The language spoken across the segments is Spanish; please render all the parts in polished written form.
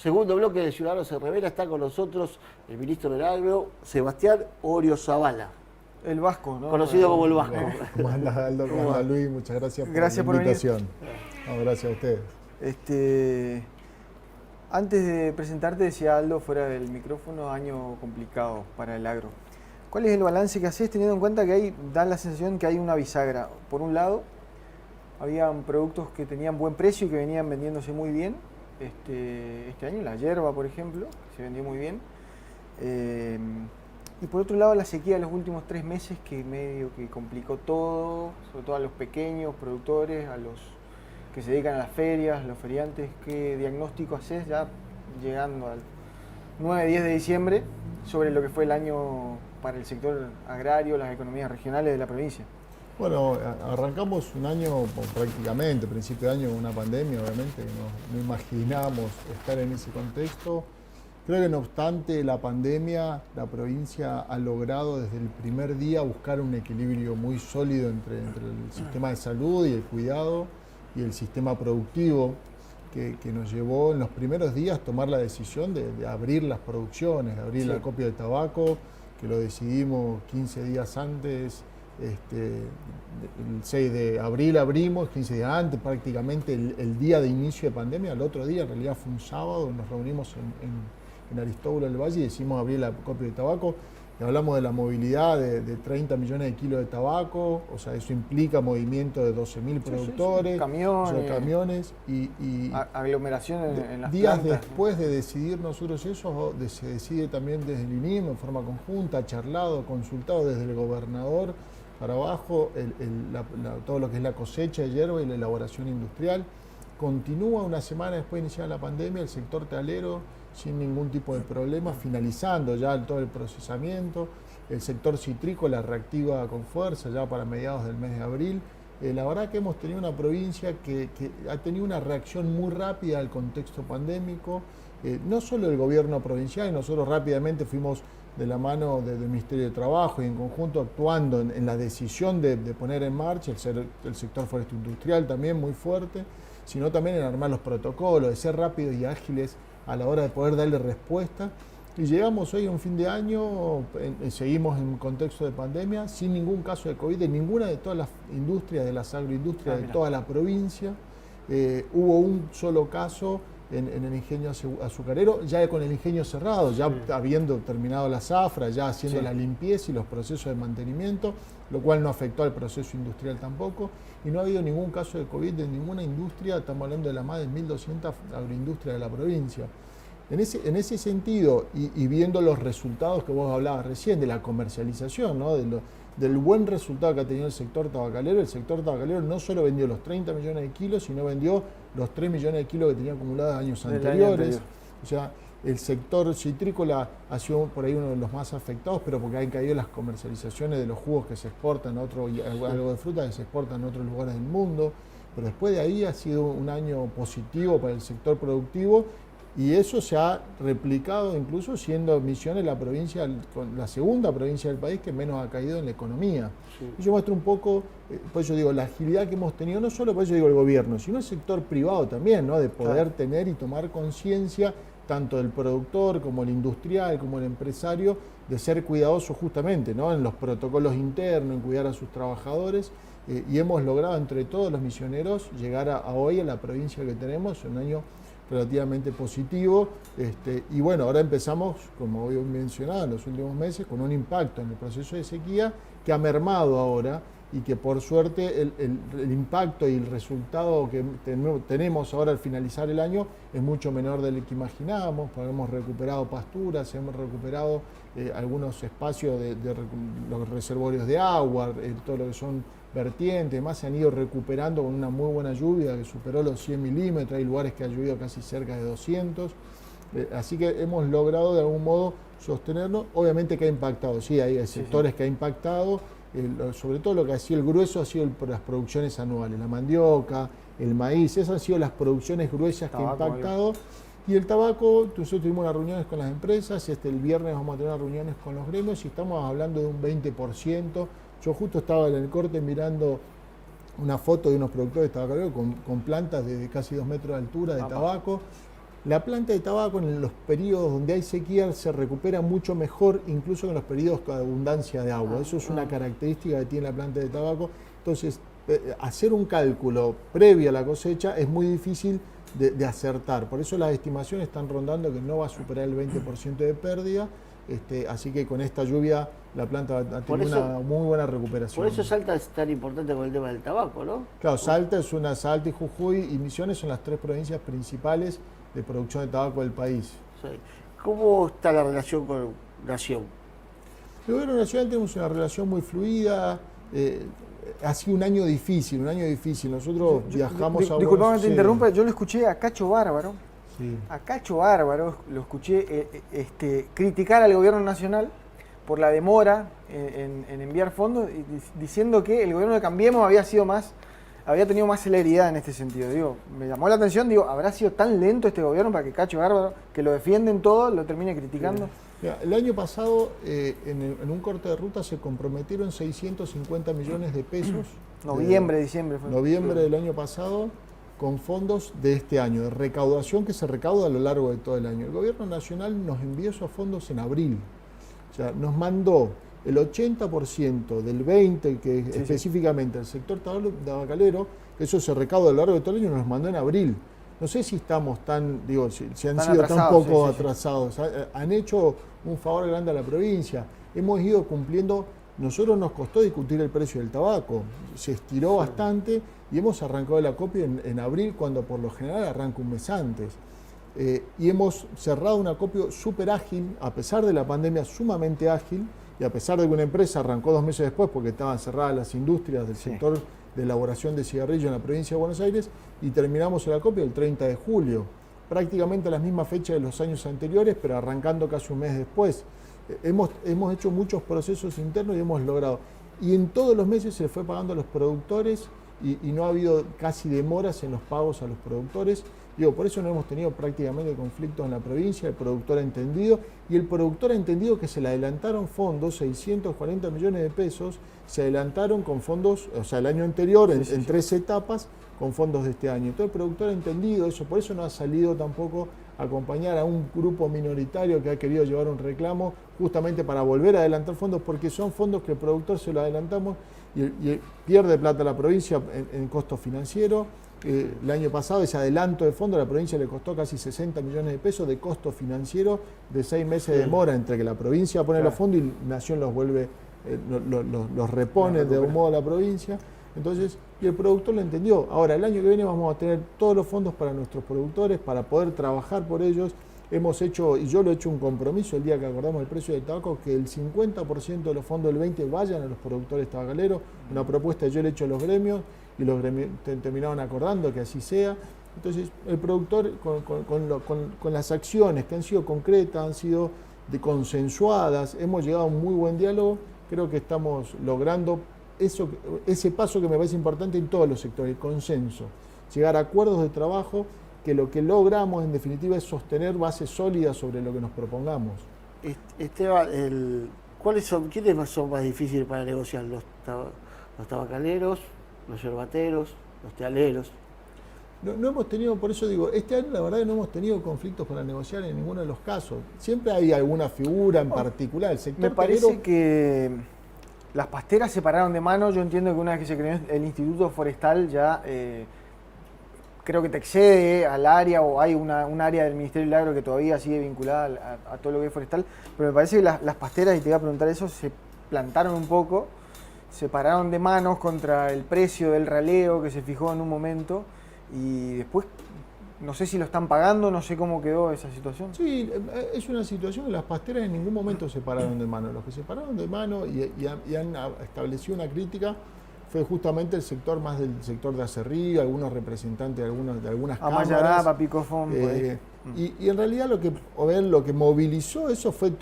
Segundo bloque de Ciudadanos se Revela, está con nosotros el ministro del Agro, Sebastián Oriozabala. El Vasco, ¿no? Conocido como el Vasco. ¿Cómo anda Aldo? ¿Cómo anda Luis? Muchas gracias por Gracias la por venir. invitación. No, gracias a ustedes. Antes de presentarte, decía Aldo fuera del micrófono, año complicado para el agro. ¿Cuál es el balance que haces teniendo en cuenta que da la sensación que hay una bisagra? Por un lado, habían productos que tenían buen precio y que venían vendiéndose muy bien. Este año, la yerba, por ejemplo, se vendió muy bien. Y por otro lado, la sequía de los últimos 3 meses que medio que complicó todo, sobre todo a los pequeños productores, a los que se dedican a las ferias, los feriantes. ¿Qué diagnóstico haces ya llegando al 9-10 de diciembre sobre lo que fue el año para el sector agrario, las economías regionales de la provincia? Bueno, arrancamos un año prácticamente, principio de año, una pandemia, obviamente, que no imaginábamos estar en ese contexto. Creo que no obstante la pandemia, la provincia ha logrado desde el primer día buscar un equilibrio muy sólido entre el sistema de salud y el cuidado y el sistema productivo que nos llevó en los primeros días tomar la decisión de abrir las producciones, de abrir el acopio de tabaco, que lo decidimos 15 días antes. El 6 de abril abrimos, 15 días antes, prácticamente el día de inicio de pandemia. El otro día, en realidad fue un sábado, nos reunimos en Aristóbulo del Valle y decidimos abrir el acopio de tabaco. Y hablamos de la movilidad de 30 millones de kilos de tabaco, o sea, eso implica movimiento de 12.000 productores, camiones y aglomeraciones en las días plantas. Después de decidir nosotros eso, se decide también desde el INIM en forma conjunta, charlado, consultado desde el gobernador para abajo, todo lo que es la cosecha de hierba y la elaboración industrial. Continúa una semana después de iniciar la pandemia el sector talero sin ningún tipo de problema, finalizando ya todo el procesamiento. El sector citrícola reactiva con fuerza ya para mediados del mes de abril. La verdad que hemos tenido una provincia que ha tenido una reacción muy rápida al contexto pandémico, no solo el gobierno provincial, y nosotros rápidamente fuimos de la mano del Ministerio de Trabajo y en conjunto actuando en la decisión de poner en marcha el sector forestal industrial también muy fuerte, sino también en armar los protocolos, de ser rápidos y ágiles a la hora de poder darle respuesta. Y llegamos hoy a un fin de año, seguimos en contexto de pandemia, sin ningún caso de COVID en ninguna de todas las industrias, de las agroindustrias de toda la provincia. Hubo un solo caso en el ingenio azucarero, ya con el ingenio cerrado, ya habiendo terminado la zafra, ya haciendo la limpieza y los procesos de mantenimiento, lo cual no afectó al proceso industrial tampoco. Y no ha habido ningún caso de COVID en ninguna industria, estamos hablando de las más de 1.200 agroindustrias de la provincia. En ese sentido, y viendo los resultados que vos hablabas recién, de la comercialización, ¿no? Del buen resultado que ha tenido el sector tabacalero no solo vendió los 30 millones de kilos, sino vendió los 3 millones de kilos que tenía acumulados años anteriores. O sea, el sector citrícola ha sido por ahí uno de los más afectados, pero porque han caído las comercializaciones de los jugos que se exportan a otro, y algo de fruta que se exportan a otros lugares del mundo. Pero después de ahí ha sido un año positivo para el sector productivo. Y eso se ha replicado incluso siendo Misiones la segunda provincia del país que menos ha caído en la economía. Y yo muestro un poco, por eso digo, la agilidad que hemos tenido, no solo por eso digo el gobierno, sino el sector privado también, ¿no? De poder tener y tomar conciencia, tanto del productor como el industrial, como el empresario, de ser cuidadoso justamente, ¿no? En los protocolos internos, en cuidar a sus trabajadores. Y hemos logrado entre todos los misioneros llegar a hoy a la provincia que tenemos, un año relativamente positivo, y bueno, ahora empezamos, como hoy mencionaba, en los últimos meses, con un impacto en el proceso de sequía que ha mermado ahora y que por suerte el impacto y el resultado que tenemos ahora al finalizar el año es mucho menor del que imaginábamos, porque hemos recuperado pasturas, hemos recuperado algunos espacios de los reservorios de agua, todo lo que son vertientes, además se han ido recuperando con una muy buena lluvia que superó los 100 milímetros, hay lugares que ha llovido casi cerca de 200, así que hemos logrado de algún modo sostenerlo. Obviamente que ha impactado, sí, hay sectores que ha impactado, sobre todo lo que ha sido el grueso ha sido las producciones anuales, la mandioca, el maíz, esas han sido las producciones gruesas que han impactado. Y el tabaco, nosotros tuvimos unas reuniones con las empresas, el viernes vamos a tener reuniones con los gremios y estamos hablando de un 20%. Yo justo estaba en el corte mirando una foto de unos productores tabacaleros con plantas de casi 2 metros de altura de tabaco. La planta de tabaco en los periodos donde hay sequía se recupera mucho mejor, incluso en los periodos con abundancia de agua. Eso es una característica que tiene la planta de tabaco. Entonces, hacer un cálculo previo a la cosecha es muy difícil de acertar. Por eso las estimaciones están rondando que no va a superar el 20% de pérdida. Así que con esta lluvia la planta va a tener una muy buena recuperación. Por eso Salta es tan importante con el tema del tabaco, ¿no? Claro, Salta y Jujuy y Misiones son las 3 provincias principales de producción de tabaco del país. Sí. ¿Cómo está la relación con Nación? El gobierno nacional tenemos una relación muy fluida. Ha sido un año difícil. Nosotros viajamos a... Disculpame que te interrumpa, yo lo escuché a Cacho Bárbaro. Sí. A Cacho Bárbaro lo escuché criticar al gobierno nacional por la demora en enviar fondos, diciendo que el gobierno de Cambiemos había tenido más celeridad en este sentido. Digo, me llamó la atención, ¿habrá sido tan lento este gobierno para que Cacho Bárbaro, que lo defienden todo, lo termine criticando? Mira, el año pasado, en un corte de ruta, se comprometieron 650 millones de pesos. Diciembre fue. Noviembre del año pasado, con fondos de este año, de recaudación que se recauda a lo largo de todo el año. El gobierno nacional nos envió esos fondos en abril. O sea, nos mandó el 80% del 20% que específicamente el sector tabacalero, eso se recauda a lo largo de todo el año, nos mandó en abril. No sé si estamos si han sido tan poco atrasados. Han hecho un favor grande a la provincia. Hemos ido cumpliendo. Nosotros nos costó discutir el precio del tabaco. Se estiró bastante y hemos arrancado el acopio en abril, cuando por lo general arranca un mes antes. Y hemos cerrado un acopio súper ágil, a pesar de la pandemia, sumamente ágil, y a pesar de que una empresa arrancó 2 meses después porque estaban cerradas las industrias del sector de elaboración de cigarrillo en la provincia de Buenos Aires, y terminamos el acopio el 30 de julio, prácticamente a la misma fecha de los años anteriores, pero arrancando casi un mes después. Hemos hecho muchos procesos internos y hemos logrado. Y en todos los meses se fue pagando a los productores y no ha habido casi demoras en los pagos a los productores. Por eso no hemos tenido prácticamente conflictos en la provincia. El productor ha entendido, y el productor ha entendido que se le adelantaron fondos, 640 millones de pesos, se adelantaron con fondos, o sea, el año anterior, en 3 etapas, con fondos de este año. Entonces el productor ha entendido eso, por eso no ha salido tampoco a acompañar a un grupo minoritario que ha querido llevar un reclamo justamente para volver a adelantar fondos, porque son fondos que el productor se lo adelantamos y pierde plata la provincia en costo financiero. El año pasado ese adelanto de fondos a la provincia le costó casi 60 millones de pesos de costo financiero, de 6 meses de demora entre que la provincia pone los fondos y Nación los vuelve, los repone de un modo a la provincia. Entonces, y el productor lo entendió. Ahora, el año que viene vamos a tener todos los fondos para nuestros productores, para poder trabajar por ellos. Hemos hecho, y yo lo he hecho un compromiso el día que acordamos el precio del tabaco, que el 50% de los fondos del 20 vayan a los productores tabacaleros. Una propuesta que yo le he hecho a los gremios, y los gremios terminaron acordando que así sea. Entonces, el productor, con las acciones que han sido concretas, han sido consensuadas, hemos llegado a un muy buen diálogo. Creo que estamos logrando ese paso que me parece importante en todos los sectores, el consenso, llegar a acuerdos de trabajo, que lo que logramos en definitiva es sostener bases sólidas sobre lo que nos propongamos. Esteban, ¿quiénes son más difíciles para negociar? ¿Los tabacaleros, los yerbateros, los tealeros? No hemos tenido, por eso digo, este año la verdad no hemos tenido conflictos para negociar en ninguno de los casos. Siempre hay alguna figura en particular. El sector me parece que las pasteras se pararon de mano. Yo entiendo que una vez que se creó el Instituto Forestal ya creo que te excede al área, o hay un área del Ministerio del Agro que todavía sigue vinculada a todo lo que es forestal, pero me parece que las pasteras, y te iba a preguntar eso, se plantaron un poco, se pararon de manos contra el precio del raleo que se fijó en un momento, y después no sé si lo están pagando, no sé cómo quedó esa situación. Sí, es una situación que las pasteras en ningún momento se pararon de mano. Los que se pararon de mano y han establecido una crítica fue justamente el sector, más del sector de Acerrí, algunos representantes de algunas cámaras. Picofón, y en realidad lo que movilizó eso fue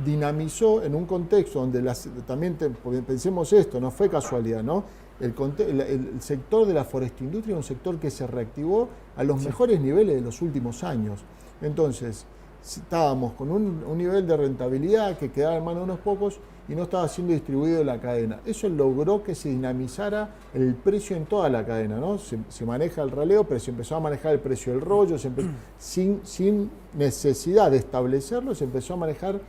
dinamizó en un contexto donde también pensemos esto, no fue casualidad, ¿no? El sector de la forestindustria es un sector que se reactivó a los mejores niveles de los últimos años. Entonces, estábamos con un nivel de rentabilidad que quedaba en manos de unos pocos y no estaba siendo distribuido en la cadena. Eso logró que se dinamizara el precio en toda la cadena, ¿no? Se maneja el raleo, pero se empezó a manejar el precio del rollo, sin necesidad de establecerlo, se empezó a manejar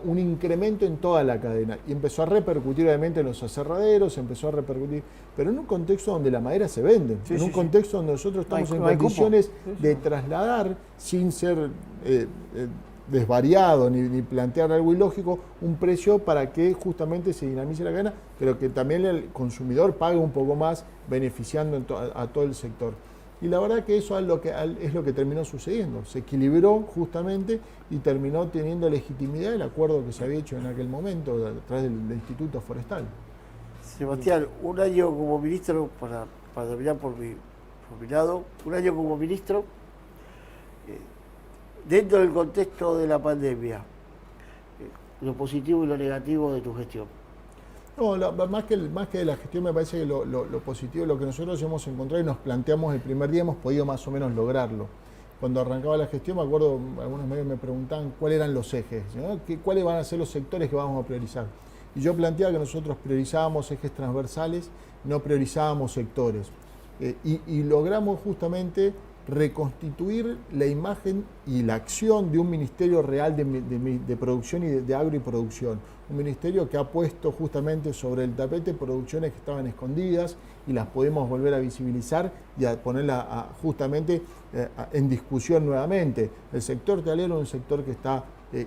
un incremento en toda la cadena y empezó a repercutir obviamente en los aserraderos, empezó a repercutir, pero en un contexto donde la madera se vende, en un contexto donde nosotros estamos en condiciones de trasladar sin ser desvariado ni plantear algo ilógico, un precio para que justamente se dinamice la cadena, pero que también el consumidor pague un poco más, beneficiando a todo el sector. Y la verdad que eso es lo que terminó sucediendo. Se equilibró justamente y terminó teniendo legitimidad el acuerdo que se había hecho en aquel momento a través del Instituto Forestal. Sebastián, un año como ministro, para terminar por mi lado, un año como ministro, dentro del contexto de la pandemia, lo positivo y lo negativo de tu gestión. No, más que de la gestión, me parece que lo positivo, lo que nosotros hemos encontrado y nos planteamos el primer día, hemos podido más o menos lograrlo. Cuando arrancaba la gestión, me acuerdo, algunos medios me preguntaban cuáles eran los ejes, ¿no? ¿Cuáles van a ser los sectores que vamos a priorizar? Y yo planteaba que nosotros priorizábamos ejes transversales, no priorizábamos sectores. Y logramos justamente reconstituir la imagen y la acción de un ministerio real de producción y de agro y producción. Un ministerio que ha puesto justamente sobre el tapete producciones que estaban escondidas y las podemos volver a visibilizar y a ponerlas justamente en discusión nuevamente. El sector talero es un sector que está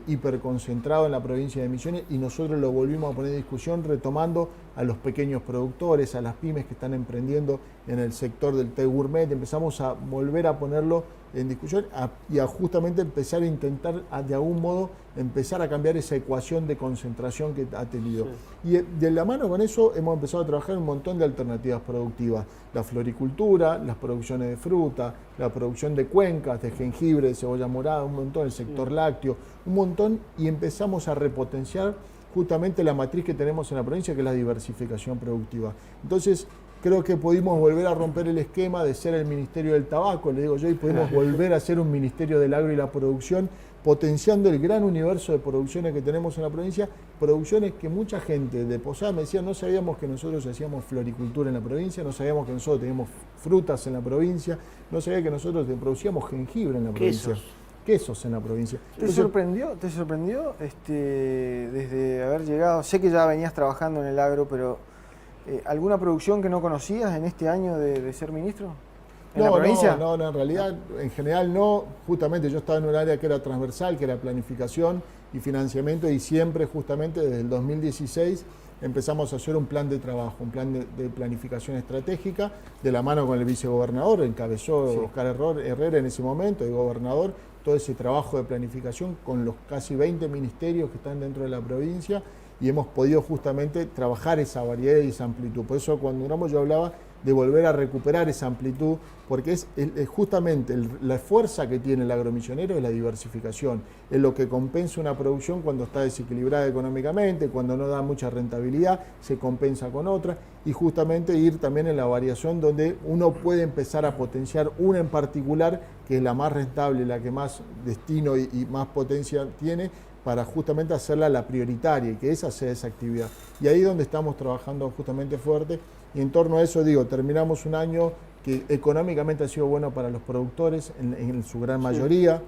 hiperconcentrado en la provincia de Misiones y nosotros lo volvimos a poner en discusión retomando a los pequeños productores, a las pymes que están emprendiendo en el sector del té gourmet. Empezamos a volver a ponerlo en discusión y a justamente empezar a intentar de algún modo empezar a cambiar esa ecuación de concentración que ha tenido. Sí. Y de la mano con eso hemos empezado a trabajar un montón de alternativas productivas. La floricultura, las producciones de fruta, la producción de cuencas, de jengibre, de cebolla morada, un montón, el sector lácteo, un montón, y empezamos a repotenciar justamente la matriz que tenemos en la provincia, que es la diversificación productiva. Entonces, creo que pudimos volver a romper el esquema de ser el Ministerio del Tabaco, le digo yo, y pudimos volver a ser un Ministerio del Agro y la Producción, potenciando el gran universo de producciones que tenemos en la provincia, producciones que mucha gente de Posada me decía, no sabíamos que nosotros hacíamos floricultura en la provincia, no sabíamos que nosotros teníamos frutas en la provincia, no sabía que nosotros producíamos jengibre en la provincia. Quesos en la provincia. ¿Te sorprendió desde haber llegado? Sé que ya venías trabajando en el agro, pero ¿alguna producción que no conocías en este año de ser ministro? ¿En la provincia? No, en realidad, en general no. Justamente yo estaba en un área que era transversal, que era planificación y financiamiento, y siempre justamente desde el 2016 empezamos a hacer un plan de trabajo, un plan de planificación estratégica, de la mano con el vicegobernador, encabezó Oscar Herrera en ese momento, el gobernador, todo ese trabajo de planificación con los casi 20 ministerios que están dentro de la provincia, y hemos podido justamente trabajar esa variedad y esa amplitud. Por eso cuando hablamos yo hablaba de volver a recuperar esa amplitud, porque es justamente la fuerza que tiene el agromisionero es la diversificación, es lo que compensa una producción cuando está desequilibrada económicamente, cuando no da mucha rentabilidad, se compensa con otra, y justamente ir también en la variación donde uno puede empezar a potenciar una en particular, que es la más rentable, la que más destino y más potencia tiene, para justamente hacerla la prioritaria y que esa sea esa actividad. Y ahí es donde estamos trabajando justamente fuerte, y en torno a eso digo, terminamos un año que económicamente ha sido bueno para los productores en su gran mayoría.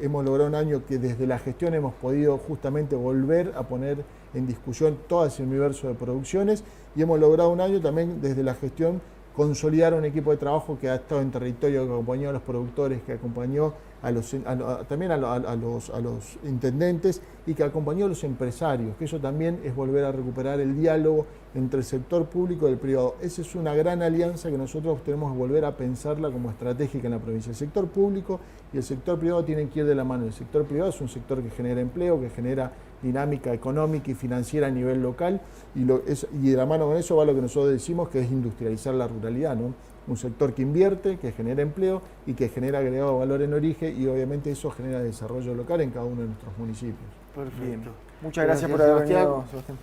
Hemos logrado un año que desde la gestión hemos podido justamente volver a poner en discusión todo ese universo de producciones, y hemos logrado un año también desde la gestión consolidar un equipo de trabajo que ha estado en territorio, que acompañó a los productores, que acompañó también a los intendentes y que acompañó a los empresarios, que eso también es volver a recuperar el diálogo entre el sector público y el privado. Esa es una gran alianza que nosotros tenemos que volver a pensarla como estratégica en la provincia. El sector público y el sector privado tienen que ir de la mano. El sector privado es un sector que genera empleo, que genera dinámica económica y financiera a nivel local, y de la mano con eso va lo que nosotros decimos que es industrializar la ruralidad, ¿no? Un sector que invierte, que genera empleo y que genera agregado de valor en origen, y obviamente eso genera desarrollo local en cada uno de nuestros municipios. Perfecto. Muchas gracias por haber venido, Sebastián.